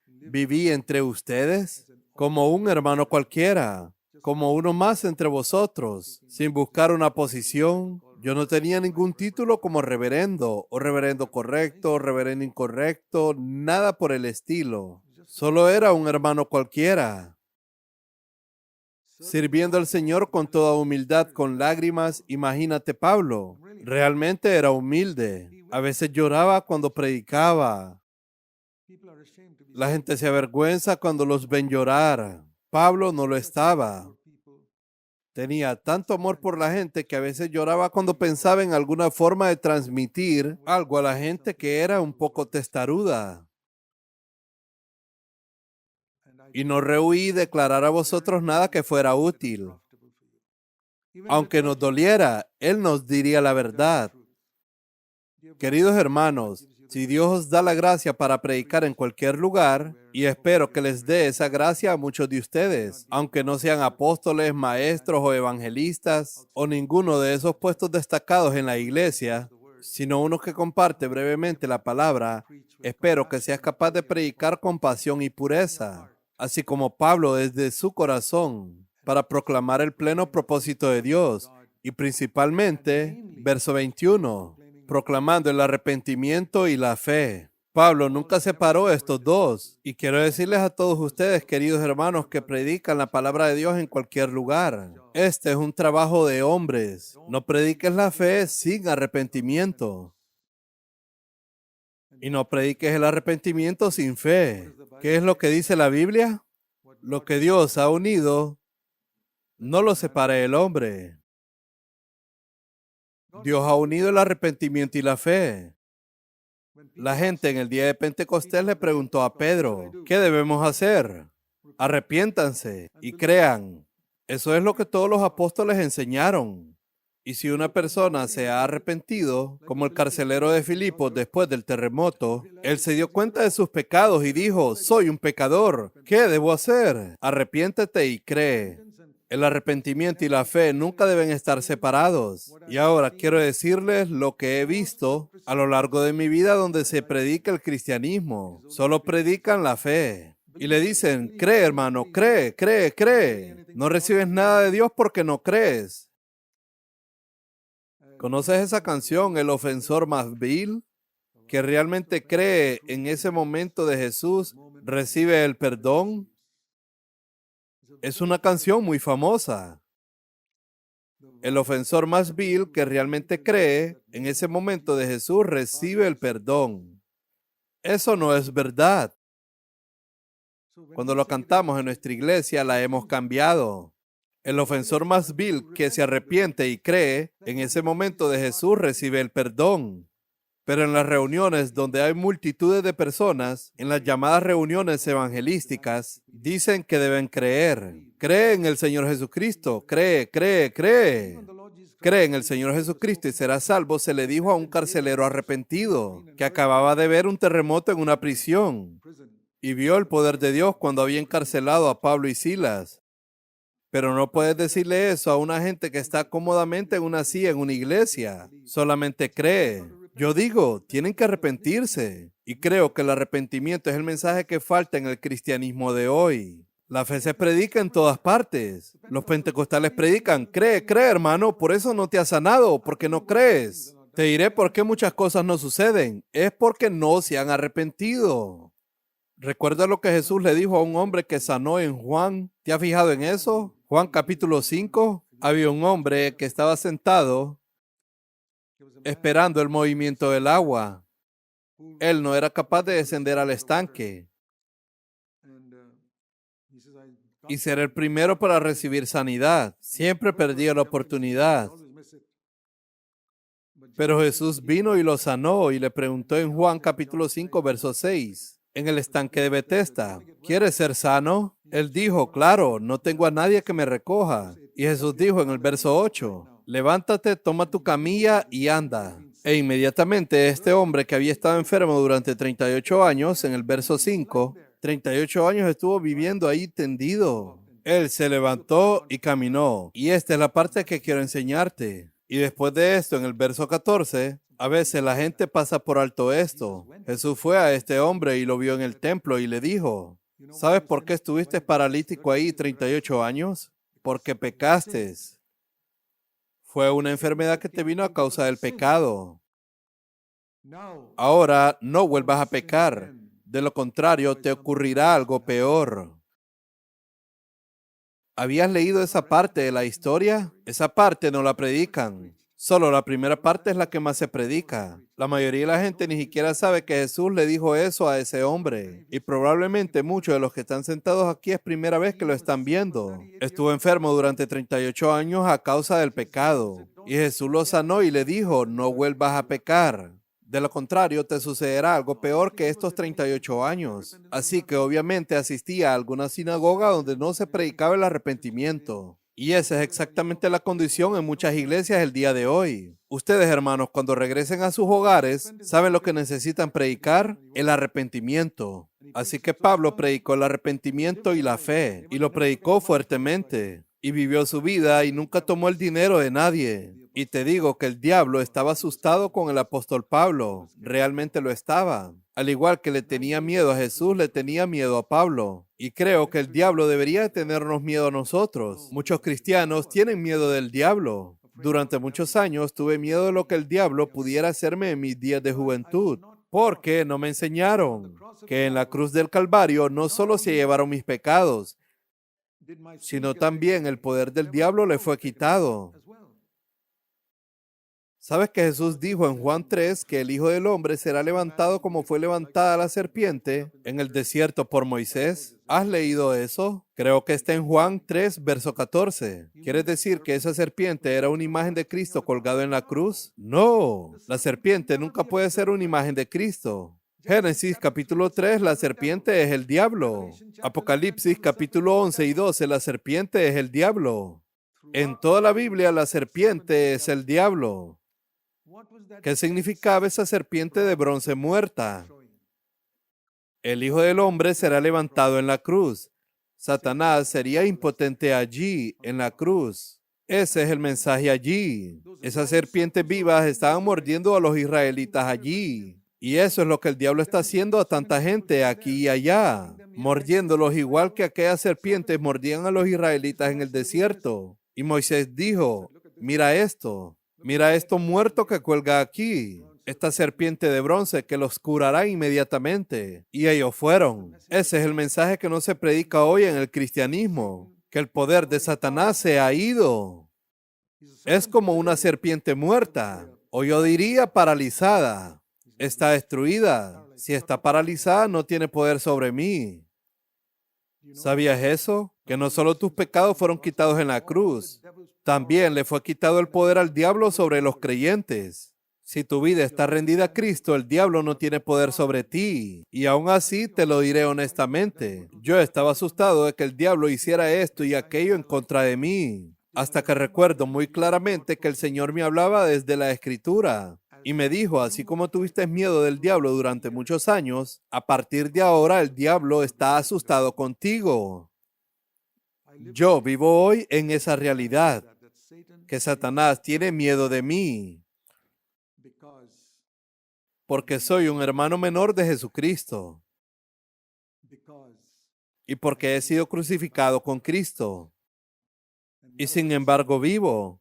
viví entre ustedes como un hermano cualquiera, como uno más entre vosotros, sin buscar una posición. Yo no tenía ningún título como reverendo, o reverendo correcto, o reverendo incorrecto, nada por el estilo. Solo era un hermano cualquiera, sirviendo al Señor con toda humildad, con lágrimas. Imagínate Pablo, realmente era humilde. A veces lloraba cuando predicaba. La gente se avergüenza cuando los ven llorar. Pablo no lo estaba. Tenía tanto amor por la gente que a veces lloraba cuando pensaba en alguna forma de transmitir algo a la gente que era un poco testaruda. y no rehuí declarar a vosotros nada que fuera útil. Aunque nos doliera, Él nos diría la verdad. Queridos hermanos, si Dios os da la gracia para predicar en cualquier lugar, y espero que les dé esa gracia a muchos de ustedes, aunque no sean apóstoles, maestros o evangelistas, o ninguno de esos puestos destacados en la iglesia, sino uno que comparte brevemente la palabra, espero que seas capaz de predicar con pasión y pureza, así como Pablo desde su corazón, para proclamar el pleno propósito de Dios, y principalmente, verso 21, proclamando el arrepentimiento y la fe. Pablo nunca separó estos dos. Y quiero decirles a todos ustedes, queridos hermanos, que predican la palabra de Dios en cualquier lugar. Este es un trabajo de hombres. No prediques la fe sin arrepentimiento. Y no prediques el arrepentimiento sin fe. ¿Qué es lo que dice la Biblia? Lo que Dios ha unido, no lo separe el hombre. Dios ha unido el arrepentimiento y la fe. La gente en el día de Pentecostés le preguntó a Pedro, ¿qué debemos hacer? Arrepiéntanse y crean. Eso es lo que todos los apóstoles enseñaron. Y si una persona se ha arrepentido, como el carcelero de Filipos después del terremoto, él se dio cuenta de sus pecados y dijo, soy un pecador, ¿qué debo hacer? Arrepiéntete y cree. El arrepentimiento y la fe nunca deben estar separados. Y ahora quiero decirles lo que he visto a lo largo de mi vida donde se predica el cristianismo. Solo predican la fe. Y le dicen, cree hermano, cree, cree, cree. No recibes nada de Dios porque no crees. ¿Conoces esa canción, El ofensor más vil? Que realmente cree en ese momento de Jesús, recibe el perdón. Es una canción muy famosa. El ofensor más vil que realmente cree en ese momento de Jesús recibe el perdón. Eso no es verdad. Cuando lo cantamos en nuestra iglesia, la hemos cambiado. El ofensor más vil que se arrepiente y cree en ese momento de Jesús recibe el perdón. Pero en las reuniones donde hay multitudes de personas, en las llamadas reuniones evangelísticas, dicen que deben creer. Cree en el Señor Jesucristo. Cree, cree, cree. Cree en el Señor Jesucristo y serás salvo, se le dijo a un carcelero arrepentido que acababa de ver un terremoto en una prisión y vio el poder de Dios cuando había encarcelado a Pablo y Silas. Pero no puedes decirle eso a una gente que está cómodamente en una silla en una iglesia. Solamente cree. Yo digo, tienen que arrepentirse. Y creo que el arrepentimiento es el mensaje que falta en el cristianismo de hoy. La fe se predica en todas partes. Los pentecostales predican, cree, cree, hermano, por eso no te has sanado, porque no crees. Te diré por qué muchas cosas no suceden. Es porque no se han arrepentido. ¿Recuerda lo que Jesús le dijo a un hombre que sanó en Juan? ¿Te has fijado en eso? Juan capítulo 5. Había un hombre que estaba sentado esperando el movimiento del agua. Él no era capaz de descender al estanque y ser el primero para recibir sanidad. Siempre perdía la oportunidad. Pero Jesús vino y lo sanó y le preguntó en Juan capítulo 5, verso 6, en el estanque de Betesda, ¿quieres ser sano? Él dijo, claro, no tengo a nadie que me recoja. Y Jesús dijo en el verso 8, levántate, toma tu camilla y anda. E inmediatamente este hombre que había estado enfermo durante 38 años, en el verso 5, 38 años estuvo viviendo ahí tendido. Él se levantó y caminó. Y esta es la parte que quiero enseñarte. Y después de esto, en el verso 14, a veces la gente pasa por alto esto. Jesús fue a este hombre y lo vio en el templo y le dijo, ¿sabes por qué estuviste paralítico ahí 38 años? Porque pecaste. Fue una enfermedad que te vino a causa del pecado. Ahora no vuelvas a pecar. De lo contrario, te ocurrirá algo peor. ¿Habías leído esa parte de la historia? Esa parte no la predican. Solo la primera parte es la que más se predica. La mayoría de la gente ni siquiera sabe que Jesús le dijo eso a ese hombre. Y probablemente muchos de los que están sentados aquí es primera vez que lo están viendo. Estuvo enfermo durante 38 años a causa del pecado. Y Jesús lo sanó y le dijo, no vuelvas a pecar. De lo contrario, te sucederá algo peor que estos 38 años. Así que obviamente asistía a alguna sinagoga donde no se predicaba el arrepentimiento. Y esa es exactamente la condición en muchas iglesias el día de hoy. Ustedes, hermanos, cuando regresen a sus hogares, ¿saben lo que necesitan predicar? El arrepentimiento. Así que Pablo predicó el arrepentimiento y la fe, y lo predicó fuertemente, y vivió su vida y nunca tomó el dinero de nadie. Y te digo que el diablo estaba asustado con el apóstol Pablo, realmente lo estaba. Al igual que le tenía miedo a Jesús, le tenía miedo a Pablo. Y creo que el diablo debería tenernos miedo a nosotros. Muchos cristianos tienen miedo del diablo. Durante muchos años tuve miedo de lo que el diablo pudiera hacerme en mis días de juventud, porque no me enseñaron que en la cruz del Calvario no solo se llevaron mis pecados, sino también el poder del diablo le fue quitado. ¿Sabes que Jesús dijo en Juan 3 que el Hijo del Hombre será levantado como fue levantada la serpiente en el desierto por Moisés? ¿Has leído eso? Creo que está en Juan 3, verso 14. ¿Quieres decir que esa serpiente era una imagen de Cristo colgado en la cruz? No, la serpiente nunca puede ser una imagen de Cristo. Génesis capítulo 3, la serpiente es el diablo. Apocalipsis capítulo 11 y 12, la serpiente es el diablo. En toda la Biblia, la serpiente es el diablo. ¿Qué significaba esa serpiente de bronce muerta? El Hijo del Hombre será levantado en la cruz. Satanás sería impotente allí, en la cruz. Ese es el mensaje allí. Esas serpientes vivas estaban mordiendo a los israelitas allí. Y eso es lo que el diablo está haciendo a tanta gente aquí y allá, mordiéndolos igual que aquellas serpientes mordían a los israelitas en el desierto. Y Moisés dijo, mira esto muerto que cuelga aquí, esta serpiente de bronce que los curará inmediatamente. Y ellos fueron. Ese es el mensaje que no se predica hoy en el cristianismo, que el poder de Satanás se ha ido. Es como una serpiente muerta, o yo diría paralizada. Está destruida. Si está paralizada, no tiene poder sobre mí. ¿Sabías eso? Que no solo tus pecados fueron quitados en la cruz, también le fue quitado el poder al diablo sobre los creyentes. Si tu vida está rendida a Cristo, el diablo no tiene poder sobre ti. Y aún así te lo diré honestamente. Yo estaba asustado de que el diablo hiciera esto y aquello en contra de mí, hasta que recuerdo muy claramente que el Señor me hablaba desde la Escritura. Y me dijo, así como tuviste miedo del diablo durante muchos años, a partir de ahora el diablo está asustado contigo. Yo vivo hoy en esa realidad, que Satanás tiene miedo de mí, porque soy un hermano menor de Jesucristo y porque he sido crucificado con Cristo. Y sin embargo vivo,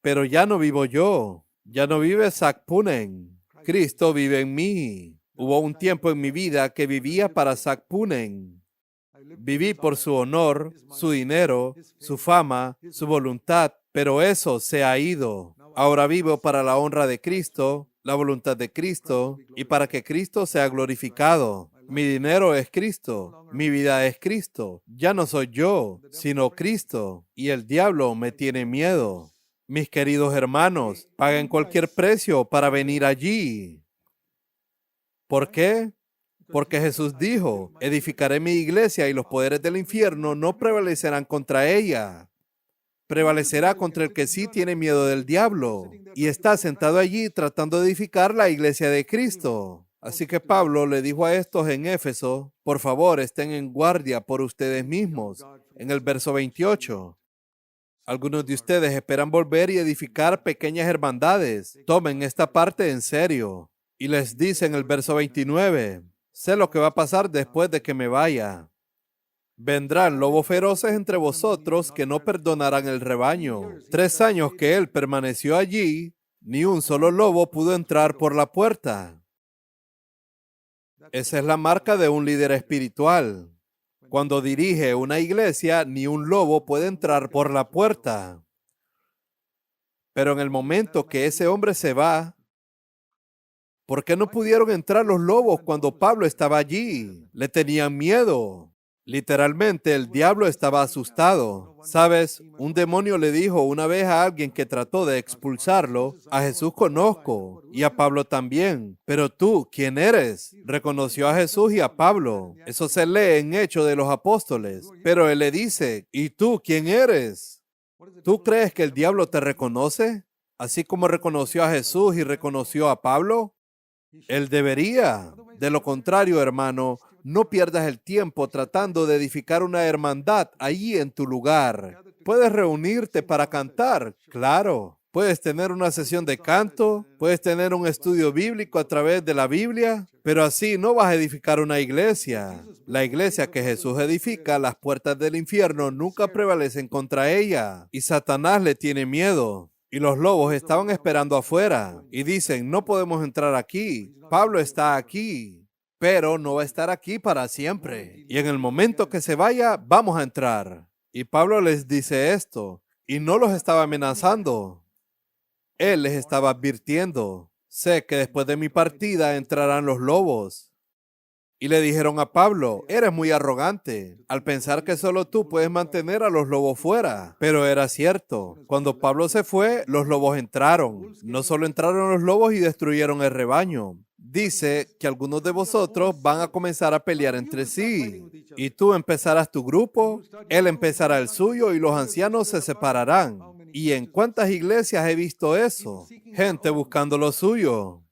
pero ya no vivo yo. Ya no vive Zac Poonen. Cristo vive en mí. Hubo un tiempo en mi vida que vivía para Zac Poonen. Viví por su honor, su dinero, su fama, su voluntad, pero eso se ha ido. Ahora vivo para la honra de Cristo, la voluntad de Cristo y para que Cristo sea glorificado. Mi dinero es Cristo, mi vida es Cristo. Ya no soy yo, sino Cristo. Y el diablo me tiene miedo. Mis queridos hermanos, paguen cualquier precio para venir allí. ¿Por qué? Porque Jesús dijo, edificaré mi iglesia y los poderes del infierno no prevalecerán contra ella. Prevalecerá contra el que sí tiene miedo del diablo y está sentado allí tratando de edificar la iglesia de Cristo. Así que Pablo le dijo a estos en Éfeso, por favor, estén en guardia por ustedes mismos, en el verso 28. Algunos de ustedes esperan volver y edificar pequeñas hermandades. Tomen esta parte en serio. Y les dice en el verso 29, sé lo que va a pasar después de que me vaya. Vendrán lobos feroces entre vosotros que no perdonarán el rebaño. 3 años que él permaneció allí, ni un solo lobo pudo entrar por la puerta. Esa es la marca de un líder espiritual. Cuando dirige una iglesia, ni un lobo puede entrar por la puerta. Pero en el momento que ese hombre se va, ¿por qué no pudieron entrar los lobos cuando Pablo estaba allí? Le tenían miedo. Literalmente, el diablo estaba asustado. ¿Sabes? Un demonio le dijo una vez a alguien que trató de expulsarlo, a Jesús conozco y a Pablo también. Pero tú, ¿quién eres? Reconoció a Jesús y a Pablo. Eso se lee en Hechos de los Apóstoles. Pero él le dice, ¿y tú quién eres? ¿Tú crees que el diablo te reconoce? Así como reconoció a Jesús y reconoció a Pablo. Él debería. De lo contrario, hermano, no pierdas el tiempo tratando de edificar una hermandad allí en tu lugar. Puedes reunirte para cantar, claro. Puedes tener una sesión de canto, puedes tener un estudio bíblico a través de la Biblia, pero así no vas a edificar una iglesia. La iglesia que Jesús edifica, las puertas del infierno nunca prevalecen contra ella, y Satanás le tiene miedo. Y los lobos estaban esperando afuera y dicen, no podemos entrar aquí. Pablo está aquí, pero no va a estar aquí para siempre. Y en el momento que se vaya, vamos a entrar. Y Pablo les dice esto, y no los estaba amenazando. Él les estaba advirtiendo, sé que después de mi partida entrarán los lobos. Y le dijeron a Pablo, eres muy arrogante al pensar que solo tú puedes mantener a los lobos fuera. Pero era cierto. Cuando Pablo se fue, los lobos entraron. No solo entraron los lobos y destruyeron el rebaño. Dice que algunos de vosotros van a comenzar a pelear entre sí. Y tú empezarás tu grupo, él empezará el suyo y los ancianos se separarán. ¿Y en cuántas iglesias he visto eso? Gente buscando lo suyo.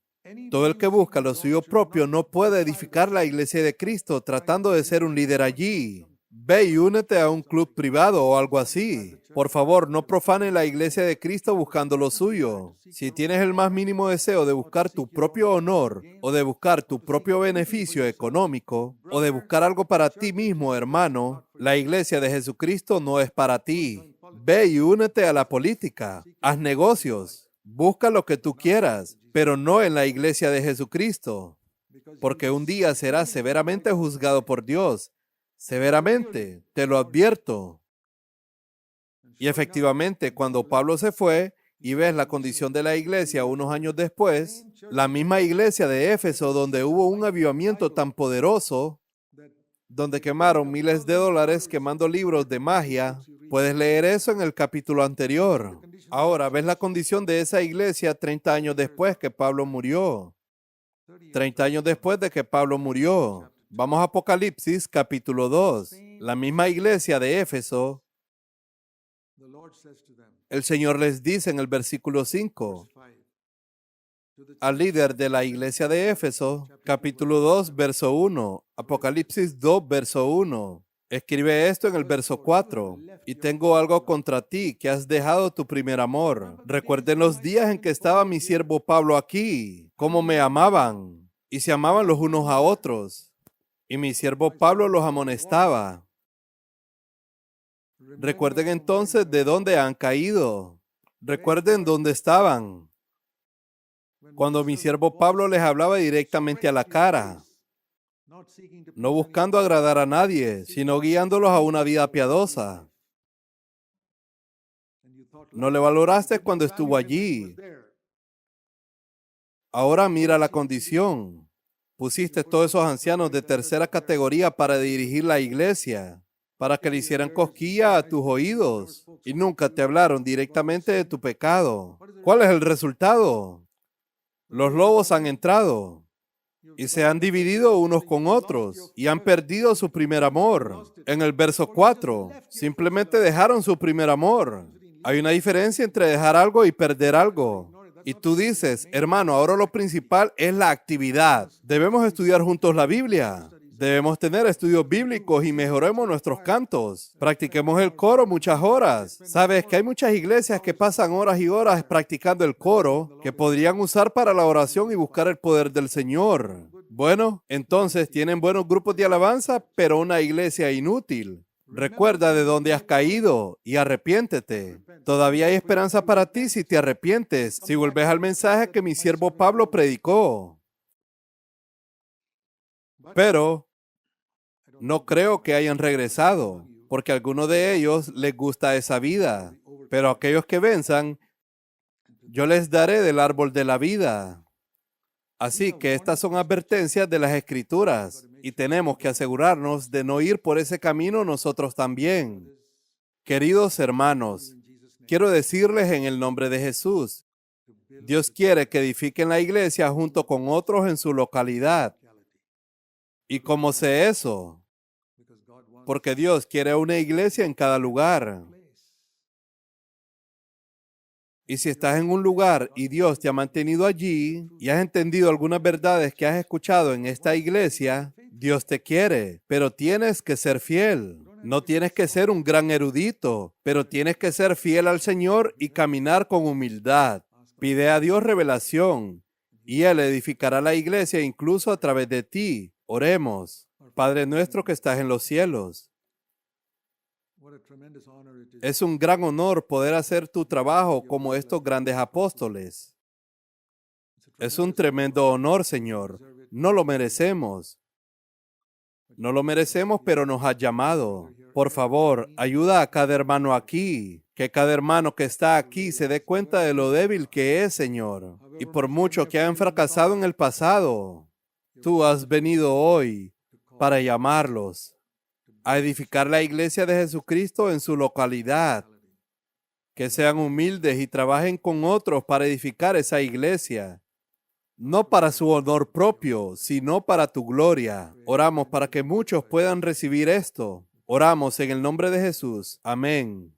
Todo el que busca lo suyo propio no puede edificar la iglesia de Cristo tratando de ser un líder allí. Ve y únete a un club privado o algo así. Por favor, no profane la iglesia de Cristo buscando lo suyo. Si tienes el más mínimo deseo de buscar tu propio honor o de buscar tu propio beneficio económico o de buscar algo para ti mismo, hermano, la iglesia de Jesucristo no es para ti. Ve y únete a la política. Haz negocios. Busca lo que tú quieras, pero no en la iglesia de Jesucristo, porque un día serás severamente juzgado por Dios. Severamente, te lo advierto. Y efectivamente, cuando Pablo se fue y ves la condición de la iglesia unos años después, la misma iglesia de Éfeso, donde hubo un avivamiento tan poderoso, donde quemaron miles de dólares quemando libros de magia, puedes leer eso en el capítulo anterior. Ahora, ves la condición de esa iglesia 30 años después que Pablo murió. 30 años después de que Pablo murió. Vamos a Apocalipsis capítulo 2. La misma iglesia de Éfeso, el Señor les dice en el versículo 5, al líder de la iglesia de Éfeso, capítulo 2, verso 1, Apocalipsis 2, verso 1. Escribe esto en el verso 4. Y tengo algo contra ti, que has dejado tu primer amor. Recuerden los días en que estaba mi siervo Pablo aquí, cómo me amaban, y se amaban los unos a otros. Y mi siervo Pablo los amonestaba. Recuerden entonces de dónde han caído. Recuerden dónde estaban. Cuando mi siervo Pablo les hablaba directamente a la cara, no buscando agradar a nadie, sino guiándolos a una vida piadosa. No le valoraste cuando estuvo allí. Ahora mira la condición. Pusiste todos esos ancianos de tercera categoría para dirigir la iglesia, para que le hicieran cosquilla a tus oídos y nunca te hablaron directamente de tu pecado. ¿Cuál es el resultado? Los lobos han entrado y se han dividido unos con otros y han perdido su primer amor. En el verso 4, simplemente dejaron su primer amor. Hay una diferencia entre dejar algo y perder algo. Y tú dices, hermano, ahora lo principal es la actividad. Debemos estudiar juntos la Biblia. Debemos tener estudios bíblicos y mejoremos nuestros cantos. Practiquemos el coro muchas horas. Sabes que hay muchas iglesias que pasan horas y horas practicando el coro que podrían usar para la oración y buscar el poder del Señor. Bueno, entonces tienen buenos grupos de alabanza, pero una iglesia inútil. Recuerda de dónde has caído y arrepiéntete. Todavía hay esperanza para ti si te arrepientes, si vuelves al mensaje que mi siervo Pablo predicó. Pero no creo que hayan regresado, porque a algunos de ellos les gusta esa vida. Pero a aquellos que venzan, yo les daré del árbol de la vida. Así que estas son advertencias de las Escrituras. y tenemos que asegurarnos de no ir por ese camino nosotros también. Queridos hermanos, quiero decirles en el nombre de Jesús, Dios quiere que edifiquen la iglesia junto con otros en su localidad. ¿Y cómo sé eso? Porque Dios quiere una iglesia en cada lugar. Y si estás en un lugar y Dios te ha mantenido allí y has entendido algunas verdades que has escuchado en esta iglesia, Dios te quiere, pero tienes que ser fiel. No tienes que ser un gran erudito, pero tienes que ser fiel al Señor y caminar con humildad. Pide a Dios revelación y Él edificará la iglesia incluso a través de ti. Oremos. Padre nuestro que estás en los cielos. Es un gran honor poder hacer tu trabajo como estos grandes apóstoles. Es un tremendo honor, Señor. No lo merecemos. No lo merecemos, pero nos has llamado. Por favor, ayuda a cada hermano aquí. Que cada hermano que está aquí se dé cuenta de lo débil que es, Señor. Y por mucho que hayan fracasado en el pasado, tú has venido hoy para llamarlos a edificar la iglesia de Jesucristo en su localidad. Que sean humildes y trabajen con otros para edificar esa iglesia. No para su honor propio, sino para tu gloria. Oramos para que muchos puedan recibir esto. Oramos en el nombre de Jesús. Amén.